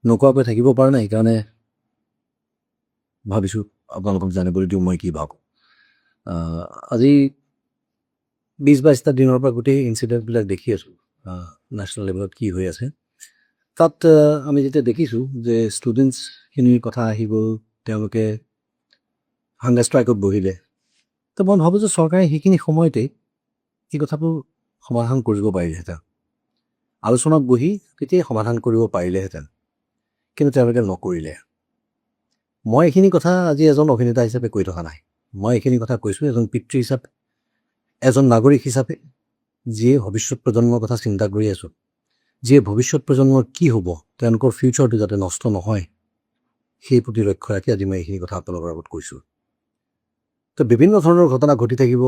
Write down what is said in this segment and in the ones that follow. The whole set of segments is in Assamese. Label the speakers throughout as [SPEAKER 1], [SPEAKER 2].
[SPEAKER 1] নোকোৱাকৈ থাকিব পৰা নাই, সেইকাৰণে ভাবিছোঁ আপোনালোকক জানিবলৈ দিওঁ মই কি ভাবোঁ। আজি 20-22টা দিনৰ পৰা গোটেই ইনচিডেণ্টবিলাক দেখি আছোঁ নেশ্যনেল লেভেলত কি হৈ আছে। তাত আমি যেতিয়া দেখিছোঁ যে ষ্টুডেণ্টছখিনিৰ কথা আহি গ'ল, তেওঁলোকে হাংগাৰ ষ্ট্ৰাইকত বহিলে, তো মই ভাবোঁ যে চৰকাৰে সেইখিনি সময়তেই এই কথাবোৰ সমাধান কৰিব পাৰিলেহেঁতেন, আলোচনাত বহি তেতিয়াই সমাধান কৰিব পাৰিলেহেঁতেন, কিন্তু তেওঁলোকে নকৰিলে। মই এইখিনি কথা আজি এজন অভিনেতা হিচাপে কৈ থকা নাই, মই এইখিনি কথা কৈছোঁ এজন পিতৃ হিচাপে, এজন নাগৰিক হিচাপে, যিয়ে ভৱিষ্যত প্ৰজন্মৰ কথা চিন্তা কৰি আছোঁ, যিয়ে ভৱিষ্যত প্ৰজন্মৰ কি হ'ব, তেওঁলোকৰ ফিউচাৰটো যাতে নষ্ট নহয়, সেই প্ৰতি লক্ষ্য ৰাখি আজি মই এইখিনি কথা আপোনালোকৰ আগত কৈছোঁ। তো বিভিন্ন ধৰণৰ ঘটনা ঘটি থাকিব,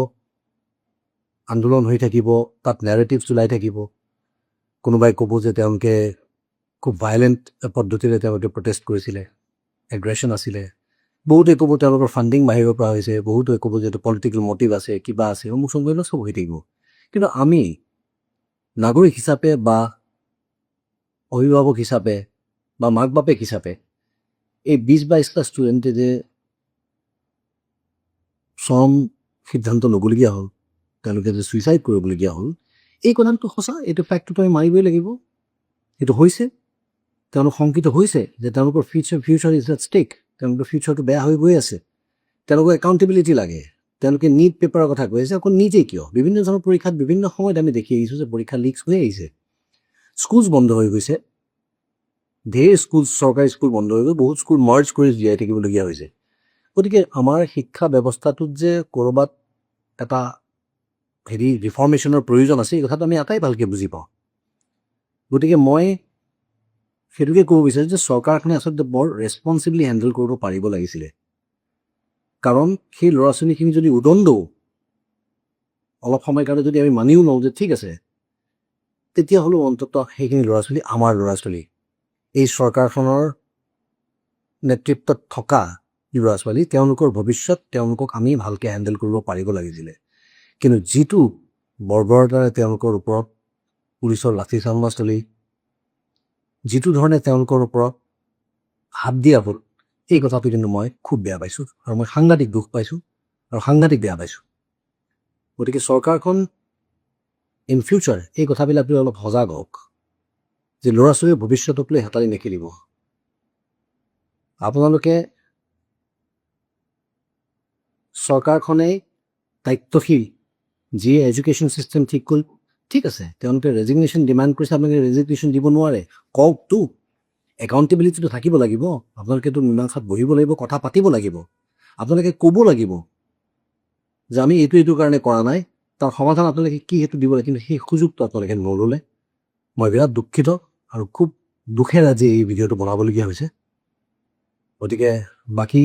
[SPEAKER 1] আন্দোলন হৈ থাকিব, তাত নেৰেটিভছ ওলাই থাকিব। কোনোবাই ক'ব যে তেওঁলোকে খুব ভায়লেণ্ট পদ্ধতিৰে তেওঁলোকে প্ৰটেষ্ট কৰিছিলে, এগ্ৰেশ্যন আছিলে। বহুতে ক'ব তেওঁলোকৰ ফাণ্ডিং বাহিৰৰ পৰা হৈছে, বহুতে ক'ব যে এইটো পলিটিকেল মটিভ আছে, কিবা আছে, অমুক চমুক চব হৈ থাকিব। কিন্তু আমি নাগৰিক হিচাপে বা অভিভাৱক হিচাপে বা মাক বাপেক হিচাপে এই 20-22টা ষ্টুডেণ্টে যে চৰম সিদ্ধান্ত ল'বলগীয়া হ'ল, তেওঁলোকে যে ছুইচাইড কৰিবলগীয়া হ'ল, এই কথাটো সঁচা, এইটো ফেক্টটো আমি মাৰিবই লাগিব। এইটো হৈছে, তেওঁলোক শংকিত হৈছে যে তেওঁলোকৰ ফিউচাৰ ইজ এট ষ্টেক, তেওঁলোকৰ ফিউচাৰটো বেয়া হৈ গৈ আছে, তেওঁলোকৰ একাউণ্টেবিলিটি লাগে। তেওঁলোকে নিট পেপাৰৰ কথা কৈ আছে, অকল নিটেই কিয়, বিভিন্ন ধৰণৰ পৰীক্ষাত বিভিন্ন সময়ত আমি দেখি আহিছোঁ যে পৰীক্ষা লিকছ হৈ আহিছে, স্কুলছ বন্ধ হৈ গৈছে, ঢেৰ স্কুল, চৰকাৰী স্কুল বন্ধ হৈ গ'ল, বহুত স্কুল মাৰ্জ কৰি জীয়াই থাকিবলগীয়া হৈছে। গতিকে আমাৰ শিক্ষা ব্যৱস্থাটোত যে ক'ৰবাত এটা ৰিফৰ্মেশ্যনৰ প্ৰয়োজন আছে, এই কথাটো আমি এটাই ভালকৈ বুজি পাওঁ। গতিকে মই সেইটোকে ক'ব বিচাৰিছোঁ যে চৰকাৰখনে আচলতে বৰ ৰেছপনচিবলি হেণ্ডেল কৰিব পাৰিব লাগিছিলে, কাৰণ সেই ল'ৰা ছোৱালীখিনি যদি উদণ্ডও অলপ সময়ৰ কাৰণে যদি আমি মানিও লওঁ যে ঠিক আছে, তেতিয়াহ'লেও অন্ততঃ সেইখিনি ল'ৰা ছোৱালী আমাৰ ল'ৰা ছোৱালী, এই চৰকাৰখনৰ নেতৃত্বত থকা ল'ৰা ছোৱালী, তেওঁলোকৰ ভৱিষ্যত, তেওঁলোকক আমি ভালকৈ হেণ্ডেল কৰিব পাৰিব লাগিছিলে। কিন্তু যিটো বৰ্বৰতাৰে তেওঁলোকৰ ওপৰত পুলিচৰ লাঠি চালনা চলি, যিটো ধৰণে তেওঁলোকৰ ওপৰত হাত দিয়া হ'ল, এই কথাটো কিন্তু মই খুব বেয়া পাইছোঁ, আৰু মই সাংঘাতিক দুখ পাইছোঁ আৰু সাংঘাতিক বেয়া পাইছোঁ। গতিকে চৰকাৰখন ইন ফিউচাৰ এই কথাবিলাক লৈ অলপ সজাগ হওক, যে ল'ৰা ছোৱালীৰ ভৱিষ্যতক লৈ হেতালি নেখেলিব। আপোনালোকে চৰকাৰখনেই দায়িত্বশীল, যিয়ে এডুকেশ্যন ছিষ্টেম ঠিক কৰি, ঠিক আছে, তেওঁলোকে ৰেজিগনেশ্যন ডিমাণ্ড কৰিছে, আপোনালোকে ৰেজিগনেশ্যন দিব নোৱাৰে, কওকতো, একাউণ্টেবিলিটিটো থাকিব লাগিব। আপোনালোকেতো মীমাংসাত বহিব লাগিব, কথা পাতিব লাগিব, আপোনালোকে ক'ব লাগিব যে আমি এইটো কাৰণে কৰা নাই, তাৰ সমাধান আপোনালোকে কি সেইটো দিব লাগে। কিন্তু সেই সুযোগটো আপোনালোকে নল'লে। মই বিৰাট দুখিত আৰু খুব দুখেৰে আজি এই ভিডিঅ'টো বনাবলগীয়া হৈছে। গতিকে বাকী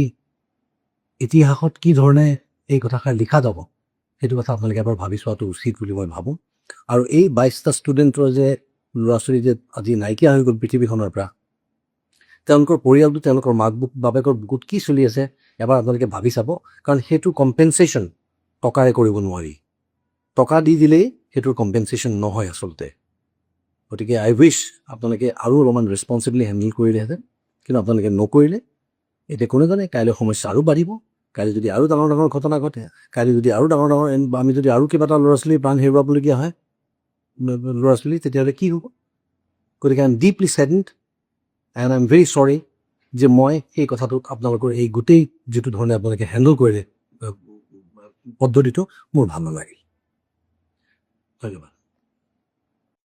[SPEAKER 1] ইতিহাসত কি ধৰণে এই কথাষাৰ লিখা যাব, সেইটো কথা আপোনালোকে এবাৰ ভাবি চোৱাটো উচিত বুলি মই ভাবোঁ। আৰু এই 22টা ষ্টুডেণ্টৰ যে ল'ৰা ছোৱালী যে আজি নাইকিয়া হৈ গ'ল পৃথিৱীখনৰ পৰা, তেওঁলোকৰ পৰিয়ালটো, তেওঁলোকৰ মাক বাপেকৰ বুকুত কি চলি আছে এবাৰ আপোনালোকে ভাবি চাব, কাৰণ সেইটো কম্পেনচেশ্যন টকাৰে কৰিব নোৱাৰি, টকা দি দিলেই সেইটোৰ কম্পেনচেশ্যন নহয় আচলতে। গতিকে আই উইচ আপোনালোকে আৰু অলপমান ৰেছপনচিবলি হেণ্ডেল কৰিলেহেঁতেন, কিন্তু আপোনালোকে নকৰিলে। এতিয়া কোনে জানে কাইলৈ সমস্যা আৰু বাঢ়িব, কাইলৈ যদি আৰু ডাঙৰ ডাঙৰ ঘটনা ঘটে, কাইলৈ যদি আৰু ডাঙৰ ডাঙৰ আমি যদি আৰু কিবা এটা ল'ৰা ছোৱালী প্ৰাণ হেৰুৱাবলগীয়া হয়, ল'ৰা ছোৱালী, তেতিয়াহ'লে কি হ'ব। গতিকে I am deeply saddened and I am very sorry যে মই এই কথাটোত আপোনালোকৰ এই গোটেই যিটো ধৰণে আপোনালোকে হেণ্ডেল কৰিলে পদ্ধতিটো মোৰ ভাল নালাগিল। ধন্যবাদ।